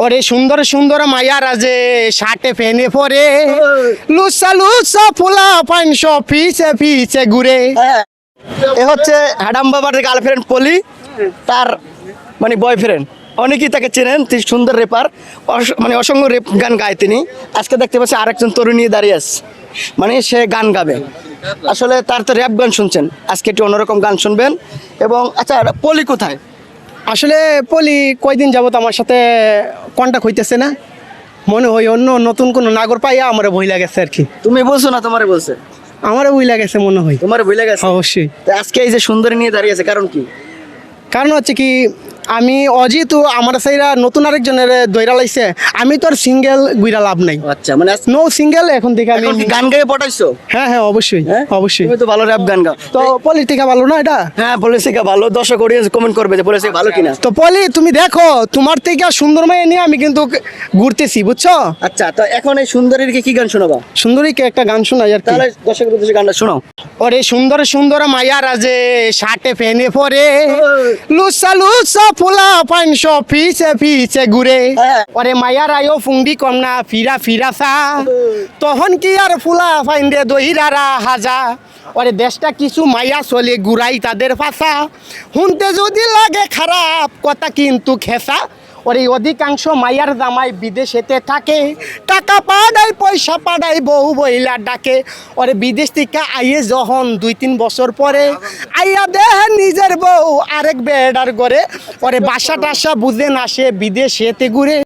ওরে সুন্দর সুন্দর মায়ারা যে শার্টে ফেনে পরে লুসা লুসা ফুলা পাঁচশ পিছে পিছে ঘুরে। এ হচ্ছে হাডাম বাবার গার্লফ্রেন্ড পলি, তার মানে বয়ফ্রেন্ড। অনেকেই তাকে চেনেন, তিনি সুন্দর রেপার, মানে অসংখ্য রেপ গান গায় তিনি। আজকে দেখতে পাচ্ছি আরেকজন তরুণ নিয়ে দাঁড়িয়ে আছে, মানে সে গান গাবে। আসলে তার তো র্যাপ গান শুনছেন, আজকে একটু অন্যরকম গান শুনবেন। এবং আচ্ছা, পলি কোথায়? আসলে পলি কয়দিন যাবত আমার সাথে কন্টাক্ট হইতেছে না, মনে হয় অন্য নতুন কোনো নাগর পাইয়া আমার বই লাগেছে আর কি। তুমি বলছো না, তোমারে বলছে? আমার বই লাগেছে মনে হয়। তোমার ভুলে গেছে? অবশ্যই। তো আজকে এই যে সুন্দরী নিয়ে দাঁড়িয়ে আছে, কারণ কি? কারণ হচ্ছে কি, আমি অজিত আমার সাইরা নতুন আরেকজনের দৈরা লাইছে, আমি তো আর সিঙ্গেল গুইরা লাভ নাই। আচ্ছা, মানে নো সিঙ্গেল এখন থেকে আমি এখন কি গান গায়ে পটাইছো? হ্যাঁ হ্যাঁ অবশ্যই হ্যাঁ? অবশ্যই। তুমি তো ভালো র্যাপ গান গাও। তো পলি থেকে ভালো না এটা? হ্যাঁ, পলিসিকা ভালো। দর্শক অডিয়েন্স কমেন্ট করবে যে পলিসিকা ভালো কিনা। তো পলি তুমি দেখো, তোমার থেকে সুন্দর মেয়ে নিয়ে আমি কিন্তু ঘুরতেছি, বুঝছো? আচ্ছা, তো এখন এই সুন্দরীকে কি গান শোনাবা? সুন্দরীকে একটা গান শোনাই আর কি। তাহলে দর্শকের উদ্দেশ্যে গানটা শোনাও। ওরে সুন্দর সুন্দর মায়ারা যে শার্টে ফেনে পরে লুসা লুসা ফুলা পাঁচশ পিছে পিছে ঘুরে। হ্যাঁ। ওরে মায়ারায়ও ফুংডি কম না ফিরা ফিরা সা, তখন কি আর ফুলা ফাইন্দে দহিরারা হাজা। ওরে দেশটা কিছু মায়া চলে ঘুরাই তাদের ভাষা, শুনতে যদি লাগে খারাপ কথা কিন্তু খেসা। ওরে অধিকাংশ মায়ার জামাই বিদেশেতে থাকে, টাকা পাড়াই পয়সা পাড়াই বউ বইলা ডাকে। ওরে বিদেশ থেকে আইয়ে যখন 2-3 বছর পরে আইয়া দেহ নিজের বউ আরেক বেডার করে। ওরে বাসা টাসা বুঝে না সে বিদেশেতে ঘুরে।